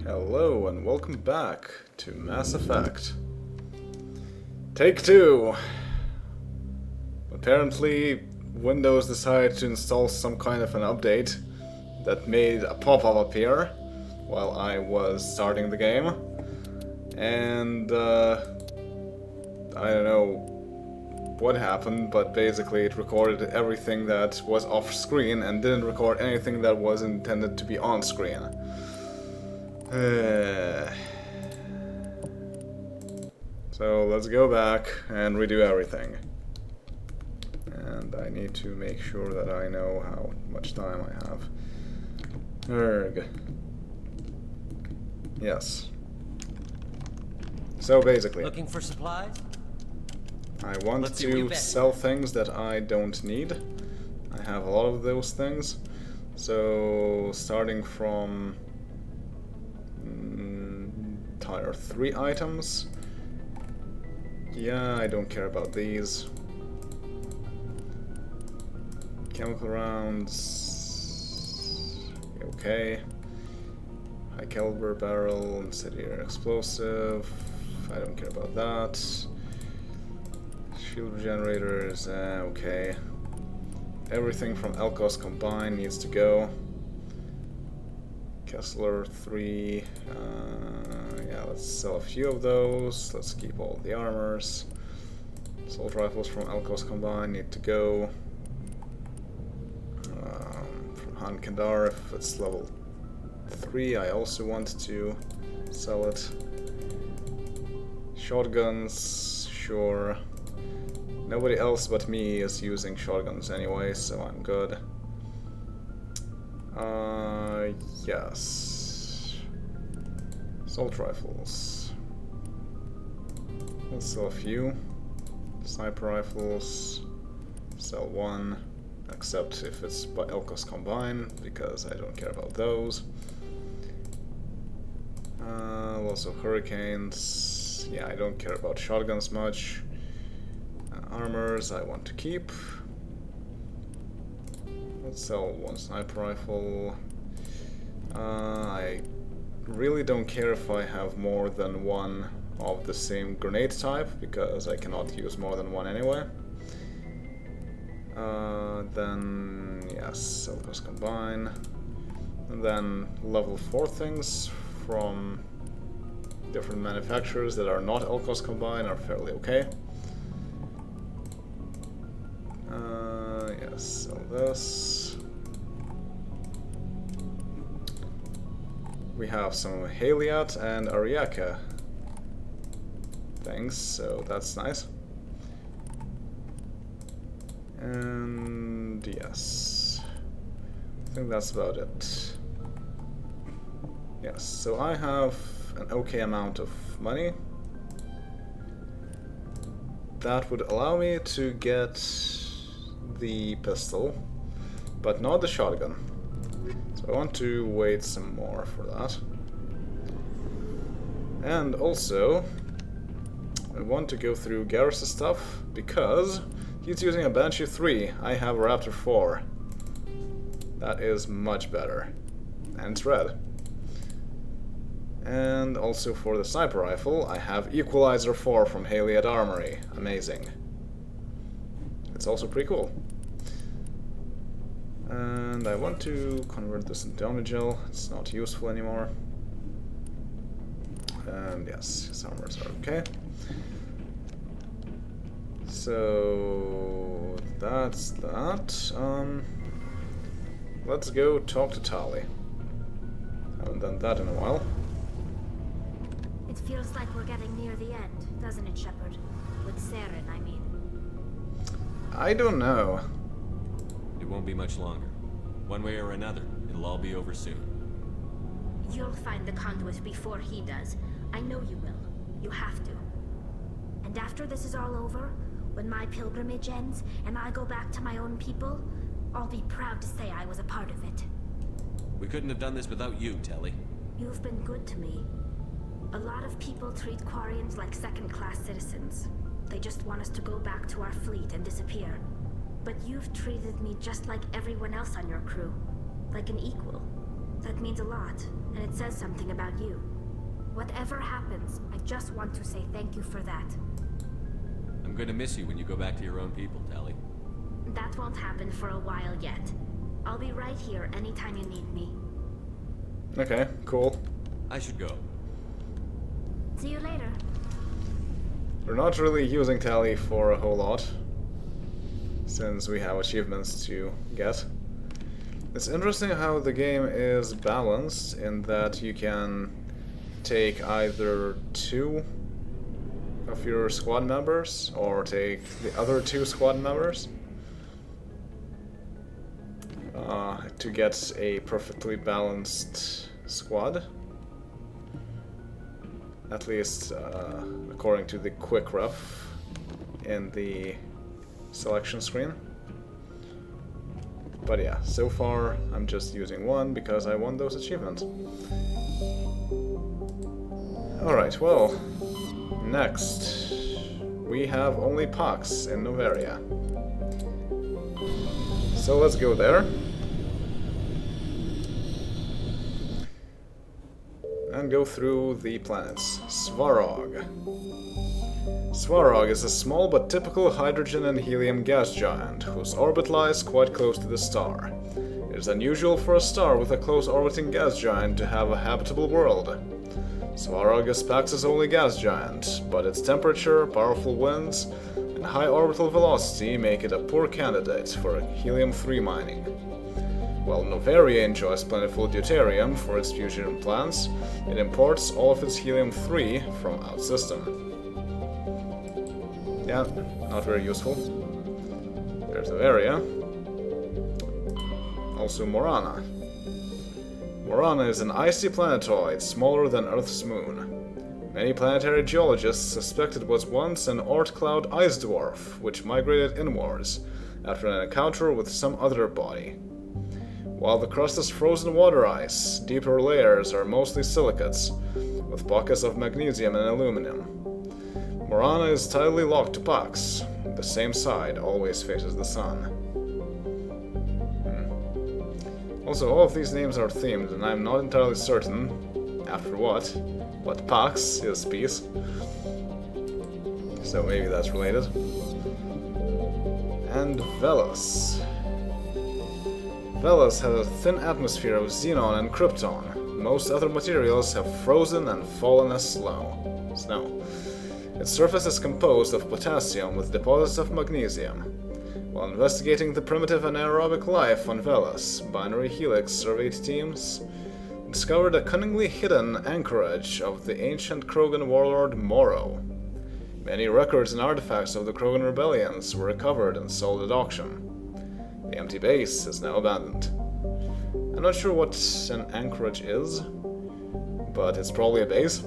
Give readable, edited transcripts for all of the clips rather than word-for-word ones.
Hello and welcome back to Mass Effect. Take 2! Apparently, Windows decided to install some kind of an update that made a pop-up appear while I was starting the game. And, I don't know what happened, but basically it recorded everything that was off-screen and didn't record anything that was intended to be on-screen. So let's go back and redo everything. And I need to make sure that I know how much time I have. Erg. Yes. So basically, looking for supplies? I want to sell things that I don't need. I have a lot of those things. So starting from Tier 3 items. Yeah, I don't care about these. Chemical rounds. Okay. High caliber barrel, incendiary explosive. I don't care about that. Shield generators, okay. Everything from Elkos combined needs to go. Kessler 3, yeah, let's sell a few of those. Let's keep all the armors. Assault rifles from Elkos combined need to go. From Han-Shan, if it's level 3, I also want to sell it. Shotguns, sure. Nobody else but me is using shotguns anyway, so I'm good. Yes. Assault rifles. Let's sell a few. Sniper rifles. Sell one. Except if it's by Elkos combined, because I don't care about those. Lots of hurricanes. Yeah, I don't care about shotguns much. Armors I want to keep. Let's sell one sniper rifle. I really don't care if I have more than one of the same grenade type, because I cannot use more than one anyway. Then, yes, Elkos combine. And then level 4 things from different manufacturers that are not Elkos combine are fairly okay. Yes, sell this. We have some Haliat and Ariaka things, so that's nice. And yes, I think that's about it. Yes, so I have an okay amount of money. That would allow me to get the pistol, but not the shotgun. So I want to wait some more for that. And also, I want to go through Garrus' stuff, because he's using a Banshee 3, I have a Raptor 4. That is much better. And it's red. And also for the sniper rifle, I have Equalizer 4 from Haliat Armory. Amazing. It's also pretty cool. And I want to convert this into Omnigel. It's not useful anymore. And yes, his armors are okay. So that's that. Let's go talk to Tali. Haven't done that in a while. It feels like we're getting near the end, doesn't it, Shepard? With Saren, I mean. I don't know. It won't be much longer. One way or another, it'll all be over soon. You'll find the conduit before he does. I know you will. You have to. And after this is all over, when my pilgrimage ends and I go back to my own people, I'll be proud to say I was a part of it. We couldn't have done this without you, Telly. You've been good to me. A lot of people treat Quarians like second-class citizens. They just want us to go back to our fleet and disappear. But you've treated me just like everyone else on your crew. Like an equal. That means a lot, and it says something about you. Whatever happens, I just want to say thank you for that. I'm gonna miss you when you go back to your own people, Tali. That won't happen for a while yet. I'll be right here anytime you need me. Okay, cool. I should go. See you later. We're not really using Tali for a whole lot, since we have achievements to get. It's interesting how the game is balanced in that you can take either 2 of your squad members or take the other 2 squad members to get a perfectly balanced squad. At least according to the quick ref in the selection screen. But yeah, so far I'm just using 1 because I won those achievements. Alright, well, next we have only Pax in Noveria. So let's go there. And go through the planets. Svarog. Svarog is a small but typical hydrogen and helium gas giant, whose orbit lies quite close to the star. It is unusual for a star with a close orbiting gas giant to have a habitable world. Svarog is Pax's only gas giant, but its temperature, powerful winds, and high orbital velocity make it a poor candidate for helium-3 mining. While Noveria enjoys plentiful deuterium for its fusion plants, it imports all of its helium-3 from out-system. Yeah, not very useful. There's Noveria. Also Morana. Morana is an icy planetoid smaller than Earth's moon. Many planetary geologists suspect it was once an Oort cloud ice dwarf, which migrated inwards after an encounter with some other body. While the crust is frozen water ice, deeper layers are mostly silicates, with pockets of magnesium and aluminum. Morana is tightly locked to Pax. The same side always faces the sun. Also, all of these names are themed, and I'm not entirely certain after what, but Pax is peace. So maybe that's related. And Velos. Velos has a thin atmosphere of xenon and krypton. Most other materials have frozen and fallen as snow. Its surface is composed of potassium with deposits of magnesium. While investigating the primitive anaerobic life on Velos, Binary Helix surveyed teams discovered a cunningly hidden anchorage of the ancient Krogan warlord Morrow. Many records and artifacts of the Krogan rebellions were recovered and sold at auction. The empty base is now abandoned. I'm not sure what an anchorage is, but it's probably a base.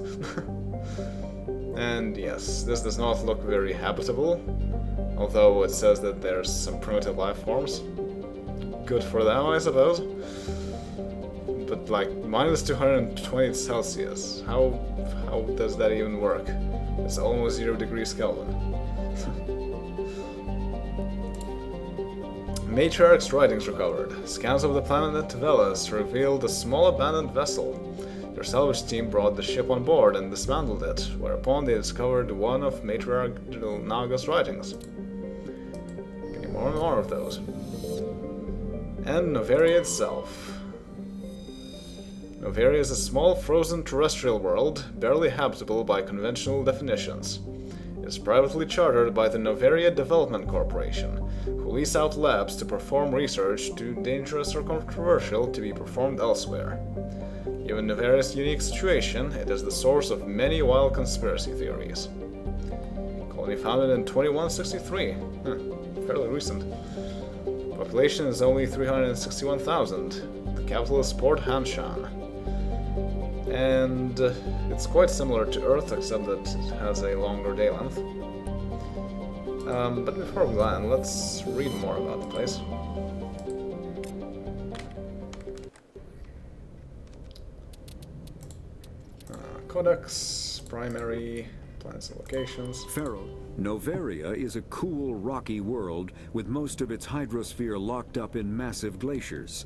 And yes, this does not look very habitable, although it says that there's some primitive life forms. Good for them, I suppose. But like, minus 220 Celsius, how does that even work? It's almost 0 degrees Kelvin. Matriarch's writings recovered. Scans of the planet Velos revealed a small abandoned vessel. Their salvage team brought the ship on board and dismantled it, whereupon they discovered one of Matriarch Naga's writings. Getting more and more of those. And Noveria itself. Noveria is a small frozen terrestrial world, barely habitable by conventional definitions. It is privately chartered by the Noveria Development Corporation, who lease out labs to perform research too dangerous or controversial to be performed elsewhere. Given Noveria's unique situation, it is the source of many wild conspiracy theories. Colony founded in 2163. Fairly recent. Population is only 361,000. The capital is Port Han-Shan. And it's quite similar to Earth, except that it has a longer day length. But before we land, let's read more about the place. Codex, primary, planets and locations. Pharaoh, Noveria is a cool, rocky world with most of its hydrosphere locked up in massive glaciers.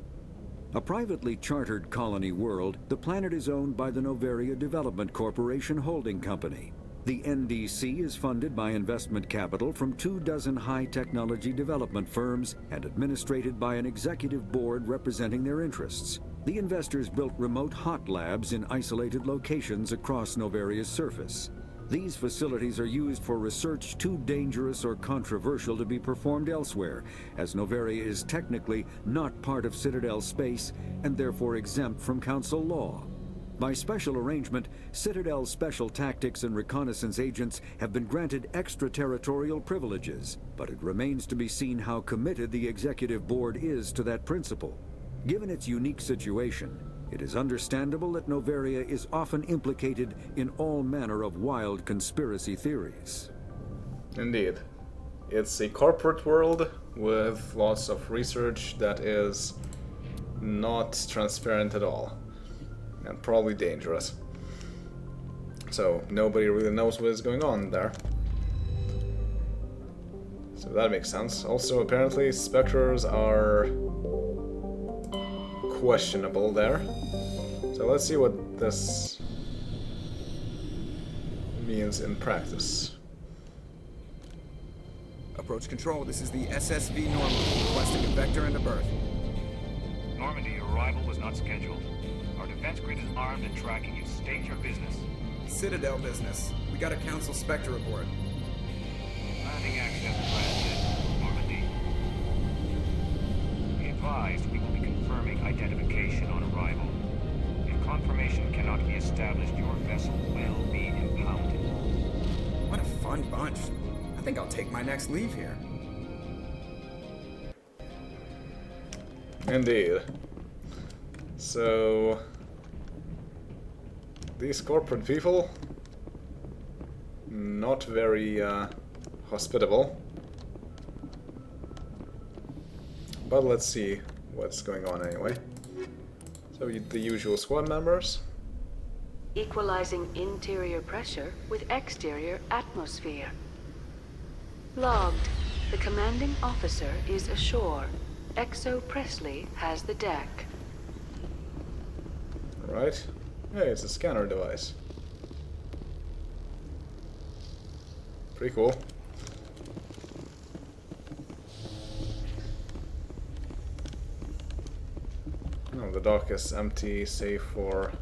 A privately chartered colony world, the planet is owned by the Noveria Development Corporation Holding Company. The NDC is funded by investment capital from 24 high-technology development firms and administrated by an executive board representing their interests. The investors built remote hot labs in isolated locations across Noveria's surface. These facilities are used for research too dangerous or controversial to be performed elsewhere, as Noveria is technically not part of Citadel space and therefore exempt from Council law. By special arrangement, Citadel's special tactics and reconnaissance agents have been granted extraterritorial privileges, but it remains to be seen how committed the Executive Board is to that principle. Given its unique situation, it is understandable that Noveria is often implicated in all manner of wild conspiracy theories. Indeed. It's a corporate world with lots of research that is not transparent at all. And probably dangerous. So nobody really knows what is going on there. So that makes sense. Also, apparently, specters are questionable there. So let's see what this means in practice. Approach control, this is the SSV Normandy, requesting a vector and a berth. Normandy, your arrival was not scheduled. Our defense grid is armed and tracking you. State your business. Citadel business. We got a Council Spectre aboard. Landing access granted, Normandy. Be advised, we will be confirming identification on arrival. If confirmation cannot be established, your vessel will be impounded. What a fun bunch. I think I'll take my next leave here. Indeed. So these corporate people, not very hospitable. But let's see what's going on anyway. So the usual squad members. Equalizing interior pressure with exterior atmosphere. Logged. The commanding officer is ashore. Exo Presley has the deck. Right. Hey, it's a scanner device. Pretty cool. Oh, the dock is empty, save for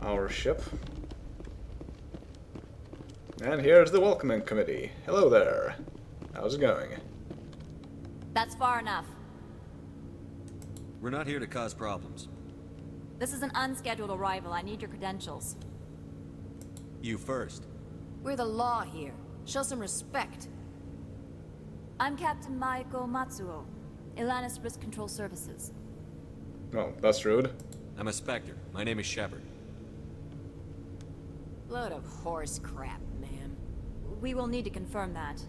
our ship. And here's the welcoming committee. Hello there. How's it going? That's far enough. We're not here to cause problems. This is an unscheduled arrival. I need your credentials. You first. We're the law here. Show some respect. I'm Captain Maiko Matsuo, Ilanis Risk Control Services. Oh, that's rude. I'm a Spectre. My name is Shepard. Load of horse crap, ma'am. We will need to confirm that.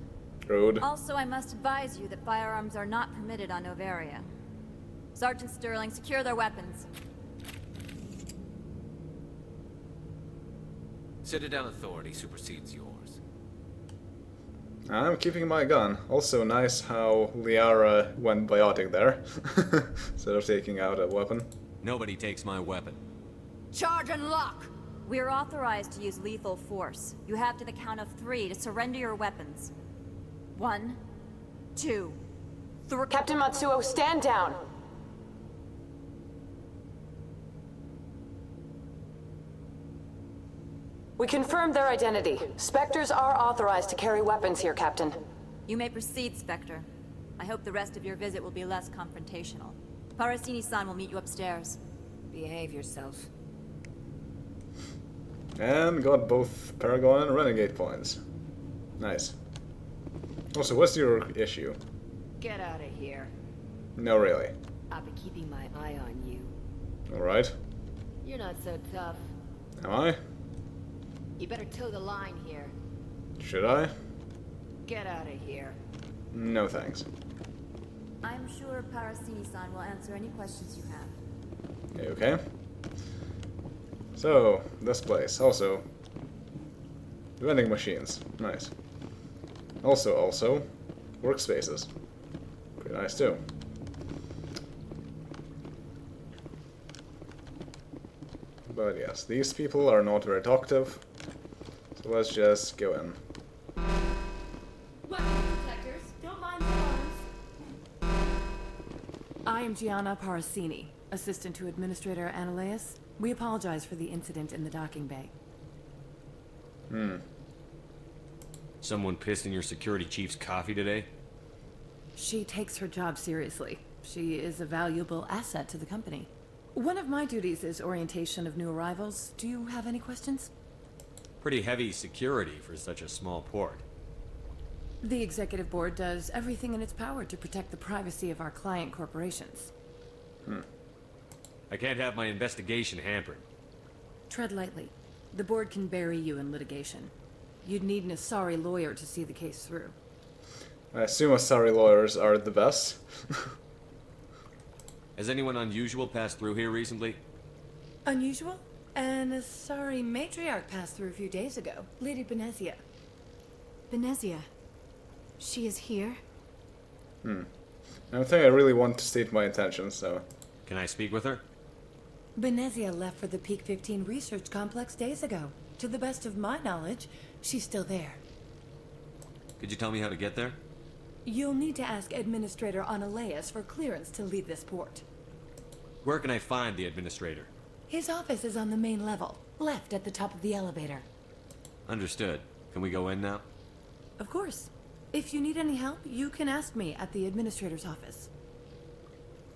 Rude. Also, I must advise you that firearms are not permitted on Noveria. Sergeant Sterling, secure their weapons. Citadel authority supersedes yours. I'm keeping my gun. Also nice how Liara went biotic there, instead of taking out a weapon. Nobody takes my weapon. Charge and lock! We're authorized to use lethal force. You have to the count of 3 to surrender your weapons. 1, 2, 3. Captain Matsuo, stand down! We confirmed their identity. Spectres are authorized to carry weapons here, Captain. You may proceed, Spectre. I hope the rest of your visit will be less confrontational. Parasini-san will meet you upstairs. Behave yourself. And got both Paragon and Renegade points. Nice. Also, what's your issue? Get out of here. No, really. I'll be keeping my eye on you. Alright. You're not so tough. Am I? You better toe the line here. Should I? Get out of here. No thanks. I'm sure Parasini-san will answer any questions you have. Okay. So, this place. Also, vending machines. Nice. Also, workspaces. Pretty nice too. But yes, these people are not very talkative. So let's just go in. Weapon detectors, don't mind the alarms. I am Gianna Parasini, assistant to Administrator Ananias. We apologize for the incident in the docking bay. Someone pissed in your security chief's coffee today? She takes her job seriously. She is a valuable asset to the company. One of my duties is orientation of new arrivals. Do you have any questions? Pretty heavy security for such a small port. The executive board does everything in its power to protect the privacy of our client corporations. I can't have my investigation hampered. Tread lightly. The board can bury you in litigation. You'd need an Asari lawyer to see the case through. I assume Asari lawyers are the best. Has anyone unusual passed through here recently? Unusual? An Asari matriarch passed through a few days ago. Lady Benezia. Benezia? She is here? I don't think I really want to state my intentions, so... Can I speak with her? Benezia left for the Peak 15 research complex days ago. To the best of my knowledge, she's still there. Could you tell me how to get there? You'll need to ask Administrator Ananias for clearance to leave this port. Where can I find the administrator? His office is on the main level, left at the top of the elevator. Understood. Can we go in now? Of course. If you need any help, you can ask me at the administrator's office.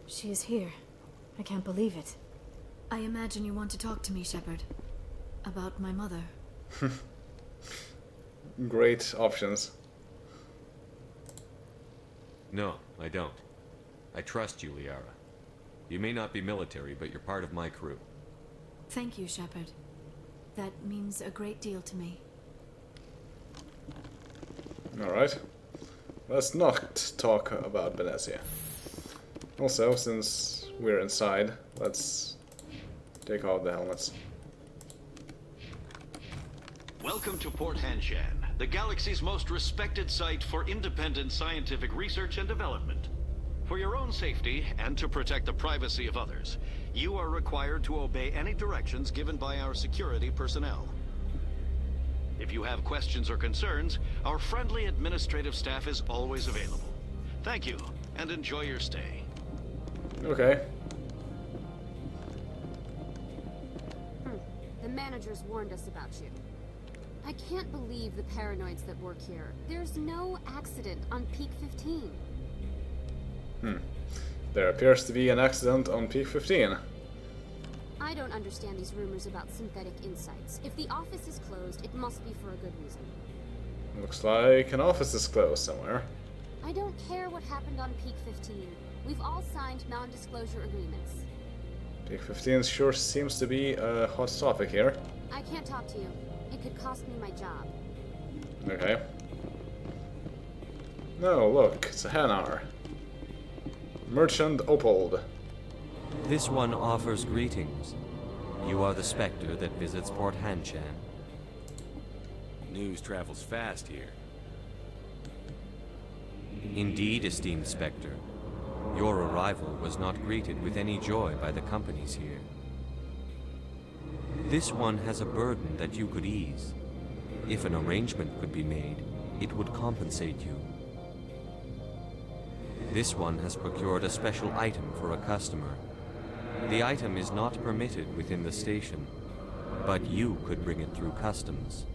She is here. I can't believe it. I imagine you want to talk to me, Shepard. About my mother. Great options. No, I don't. I trust you, Liara. You may not be military, but you're part of my crew. Thank you, Shepard. That means a great deal to me. Alright. Let's not talk about Benezia. Also, since we're inside, let's take off the helmets. Welcome to Port Han-Shan, the galaxy's most respected site for independent scientific research and development. For your own safety, and to protect the privacy of others, you are required to obey any directions given by our security personnel. If you have questions or concerns, our friendly administrative staff is always available. Thank you, and enjoy your stay. Okay. The managers warned us about you. I can't believe the paranoids that work here. There's no accident on Peak 15. There appears to be an accident on Peak 15. I don't understand these rumors about synthetic insights. If the office is closed, it must be for a good reason. Looks like an office is closed somewhere. I don't care what happened on Peak 15. We've all signed non-disclosure agreements. Peak 15 sure seems to be a hot topic here. I can't talk to you. It could cost me my job. Okay. No, look, it's a Hanar. Merchant Opold. This one offers greetings. You are the Spectre that visits Port Han-Shan. News travels fast here. Indeed, esteemed Spectre. Your arrival was not greeted with any joy by the companies here. This one has a burden that you could ease. If an arrangement could be made, it would compensate you. This one has procured a special item for a customer. The item is not permitted within the station, but you could bring it through customs.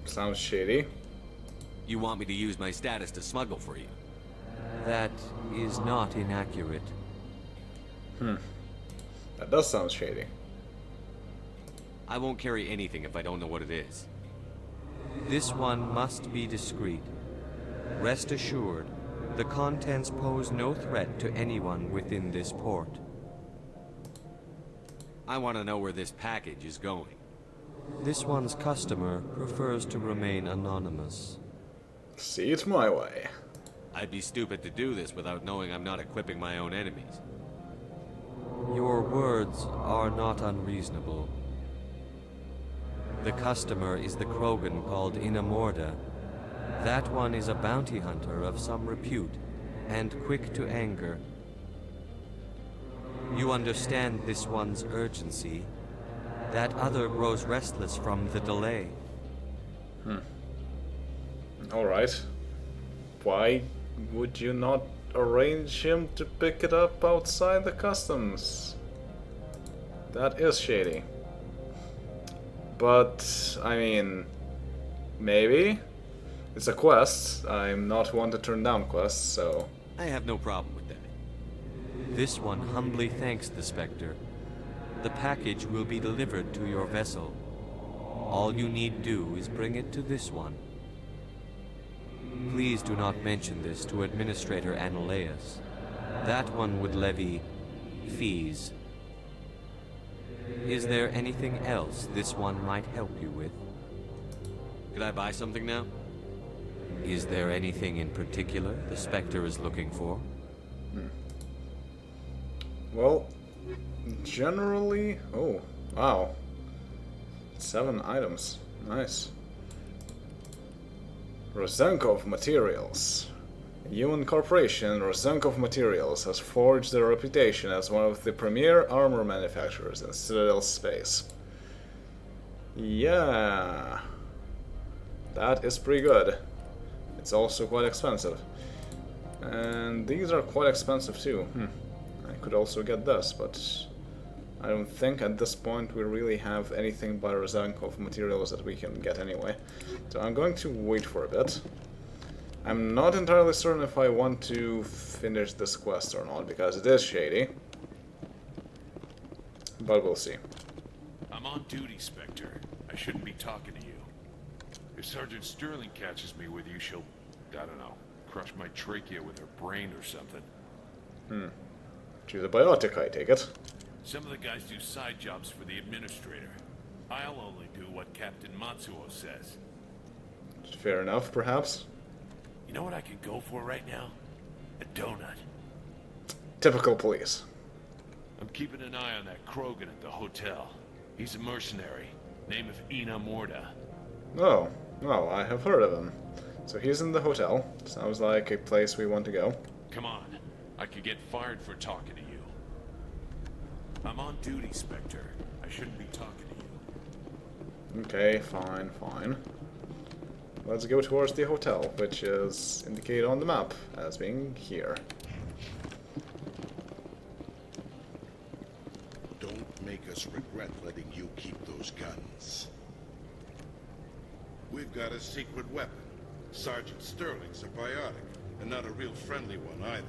Sounds shady. You want me to use my status to smuggle for you? That is not inaccurate. That does sound shady. I won't carry anything if I don't know what it is. This one must be discreet. Rest assured, the contents pose no threat to anyone within this port. I want to know where this package is going. This one's customer prefers to remain anonymous. See it my way. I'd be stupid to do this without knowing I'm not equipping my own enemies. Your words are not unreasonable. The customer is the Krogan called Inamorda. That one is a bounty hunter of some repute, and quick to anger. You understand this one's urgency. That other grows restless from the delay. Alright. Why would you not arrange him to pick it up outside the customs? That is shady. But, I mean, maybe? It's a quest. I'm not one to turn down quests, so... I have no problem with that. This one humbly thanks the Spectre. The package will be delivered to your vessel. All you need do is bring it to this one. Please do not mention this to Administrator Analeas. That one would levy fees. Is there anything else this one might help you with? Could I buy something now? Is there anything in particular the Spectre is looking for? Well, generally... Oh, wow. 7 items. Nice. Rosenkov Materials. A human corporation, Rosenkov Materials has forged their reputation as one of the premier armor manufacturers in Citadel space. Yeah, that is pretty good. It's also quite expensive. And these are quite expensive too. I could also get this, but I don't think at this point we really have anything by Rosenkov Materials that we can get anyway. So I'm going to wait for a bit. I'm not entirely certain if I want to finish this quest or not, because it is shady. But we'll see. I'm on duty, Spectre. I shouldn't be talking to you. If Sergeant Sterling catches me with you, she'll, I don't know, crush my trachea with her brain or something. She's a biotic, I take it. Some of the guys do side jobs for the Administrator. I'll only do what Captain Matsuo says. Fair enough, perhaps. You know what I could go for right now? A donut. Typical police. I'm keeping an eye on that Krogan at the hotel. He's a mercenary. Name of Ina Morda. Oh, well, I have heard of him. So he's in the hotel. Sounds like a place we want to go. Come on. I could get fired for talking to you. I'm on duty, Spectre. I shouldn't be talking to you. Okay, fine, fine. Let's go towards the hotel, which is indicated on the map as being here. Don't make us regret letting you keep those guns. We've got a secret weapon. Sergeant Sterling's a biotic, and not a real friendly one either.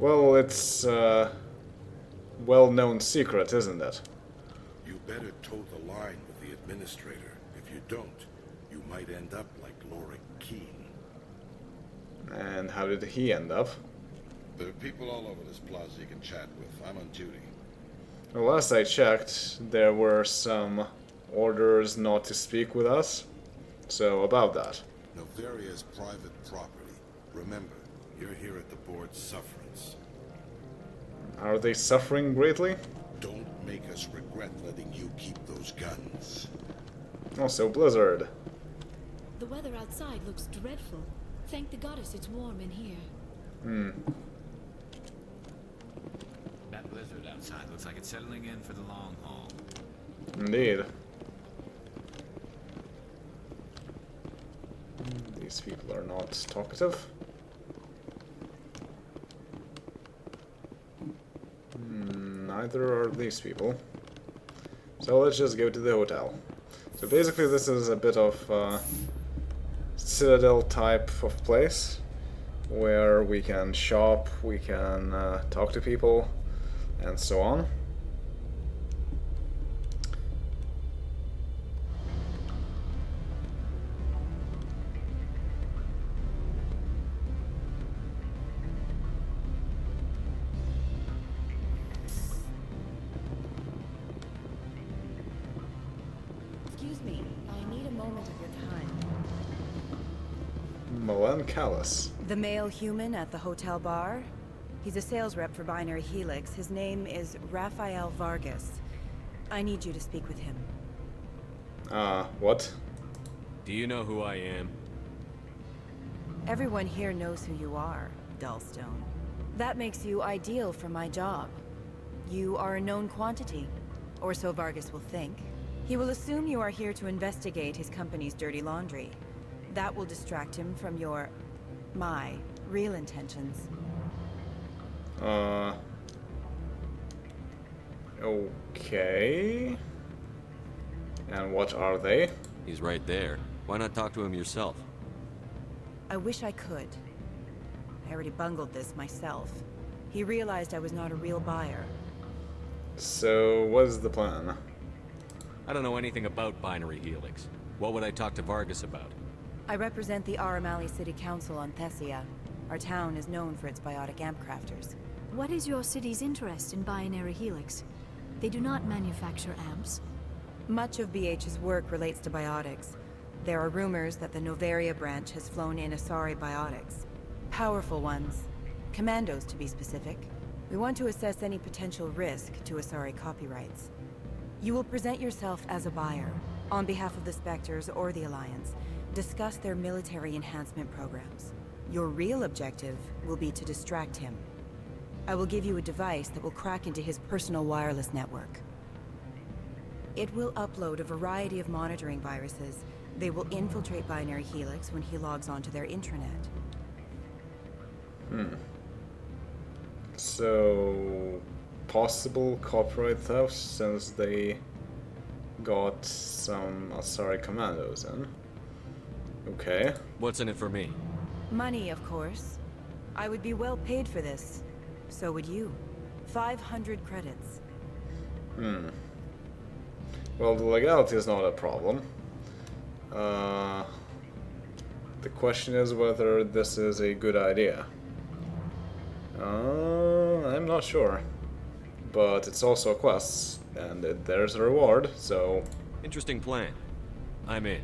Well, it's a well-known secret, isn't it? You better toe the line with the Administrator. If you don't, you might end up like Lorik Keene. And how did he end up? There are people all over this plaza you can chat with. I'm on duty. Well, last I checked, there were some orders not to speak with us. So, about that. Noveria's private property. Remember, you're here at the board's sufferance. Are they suffering greatly? Don't make us regret letting you keep those guns. Also, Blizzard. The weather outside looks dreadful. Thank the goddess it's warm in here. That blizzard outside looks like it's settling in for the long haul. Indeed. These people are not talkative. Neither are these people. So let's just go to the hotel. So basically this is a bit of Citadel type of place where we can shop, we can talk to people, and so on. Excuse me, I need a moment of your time. Mallene Calis. The male human at the hotel bar? He's a sales rep for Binary Helix. His name is Rafael Vargas. I need you to speak with him. What? Do you know who I am? Everyone here knows who you are, Dullstone. That makes you ideal for my job. You are a known quantity, or so Vargas will think. He will assume you are here to investigate his company's dirty laundry. That will distract him from my real intentions. Okay. And what are they? He's right there. Why not talk to him yourself? I wish I could. I already bungled this myself. He realized I was not a real buyer. So, what's the plan? I don't know anything about binary helix. What would I talk to Vargas about? I represent the Aramali City Council on Thessia. Our town is known for its biotic amp crafters. What is your city's interest in binary helix? They do not manufacture amps. Much of BH's work relates to biotics. There are rumors that the Noveria branch has flown in Asari biotics. Powerful ones. Commandos, to be specific. We want to assess any potential risk to Asari copyrights. You will present yourself as a buyer, on behalf of the Spectres or the Alliance. Discuss their military enhancement programs. Your real objective will be to distract him. I will give you a device that will crack into his personal wireless network. It will upload a variety of monitoring viruses. They will infiltrate Binary Helix when he logs onto their intranet. So, possible copyright theft since they got some Asari commandos in. Okay. What's in it for me? Money, of course. I would be well paid for this. So would you. 500 credits. Well, the legality is not a problem. The question is whether this is a good idea. I'm not sure. But it's also a quest, and there's a reward, so... Interesting plan. I'm in.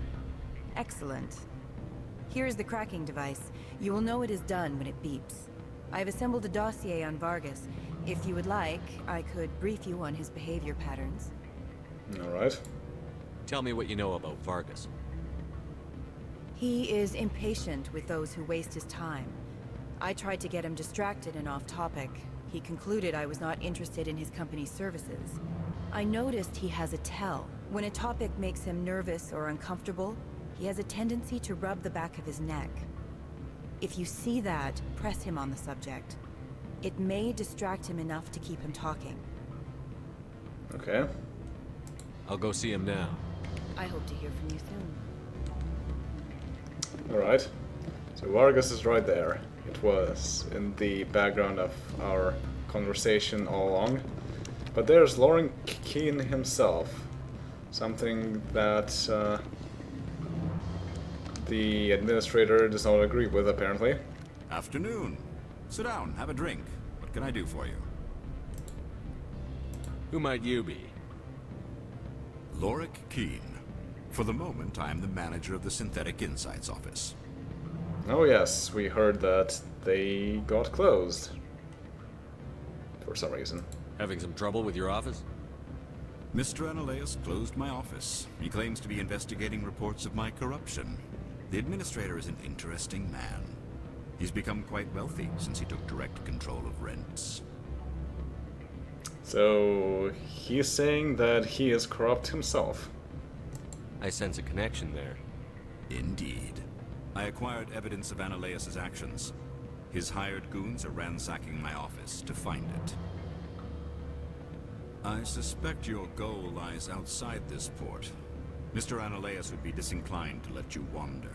Excellent. Here's the cracking device. You will know it is done when it beeps. I've assembled a dossier on Vargas. If you would like, I could brief you on his behavior patterns. Alright. Tell me what you know about Vargas. He is impatient with those who waste his time. I tried to get him distracted and off topic. He concluded I was not interested in his company's services. I noticed he has a tell. When a topic makes him nervous or uncomfortable, he has a tendency to rub the back of his neck. If you see that, press him on the subject. It may distract him enough to keep him talking. Okay. I'll go see him now. I hope to hear from you soon. Alright. So Vargas is right there. It was in the background of our conversation all along. But there's Lauren Keane himself. Something that the administrator does not agree with, apparently. Afternoon. Sit down, have a drink. What can I do for you? Who might you be? Lorik Keane. For the moment, I am the manager of the Synthetic Insights office. Oh yes, we heard that they got closed. For some reason. Having some trouble with your office? Mr. Analeus closed my office. He claims to be investigating reports of my corruption. The administrator is an interesting man. He's become quite wealthy since he took direct control of rents. So, he's saying that he is corrupt himself. I sense a connection there. Indeed. I acquired evidence of Analeus' actions. His hired goons are ransacking my office to find it. I suspect your goal lies outside this port. Mr. Analeus would be disinclined to let you wander.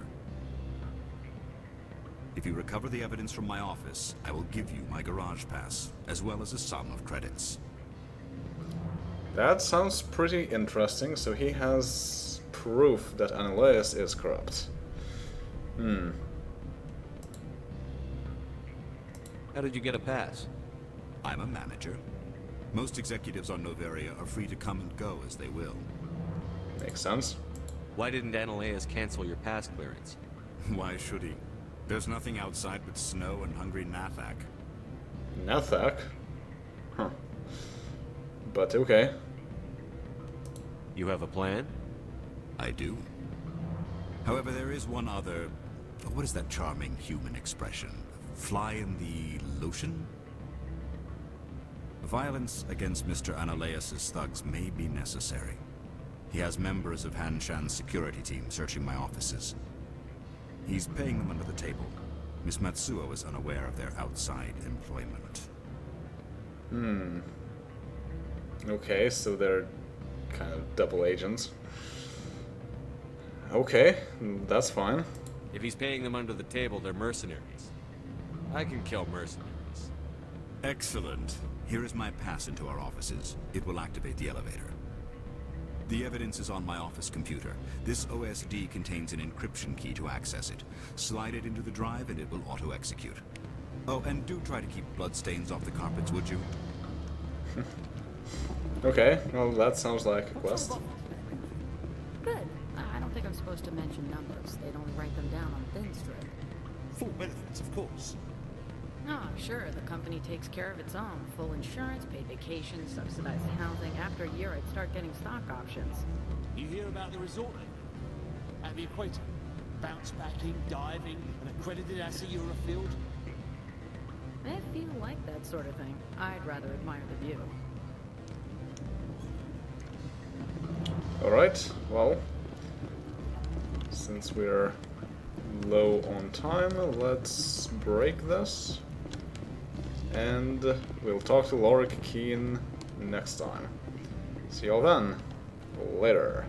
If you recover the evidence from my office, I will give you my garage pass, as well as a sum of credits. That sounds pretty interesting, so he has proof that Analeus is corrupt. How did you get a pass? I'm a manager. Most executives on Noveria are free to come and go as they will. Makes sense. Why didn't Analeus cancel your pass clearance? Why should he? There's nothing outside but snow and hungry Nathak. Nathak? Huh. But okay. You have a plan? I do. However, there is one other... What is that charming human expression? Fly in the lotion? Violence against Mr. Analeas' thugs may be necessary. He has members of Han-Shan's security team searching my offices. He's paying them under the table. Miss Matsuo is unaware of their outside employment. Okay, so they're kind of double agents. Okay, that's fine. If he's paying them under the table, they're mercenaries. I can kill mercenaries. Excellent. Here is my pass into our offices. It will activate the elevator. The evidence is on my office computer. This OSD contains an encryption key to access it. Slide it into the drive and it will auto-execute. Oh, and do try to keep bloodstains off the carpets, would you? Okay, well that sounds like a quest. Good. I don't think I'm supposed to mention numbers. They'd only write them down on thin strip. Full benefits, of course. Oh, sure. The company takes care of its own. Full insurance, paid vacation, subsidized housing. After a year, I'd start getting stock options. You hear about the resort at the equator? Bounce backing, diving, an accredited asset Eurofield? I feel like that sort of thing. I'd rather admire the view. Alright, well, since we're low on time, let's break this. And we'll talk to Lorik Keen next time. See y'all then. Later.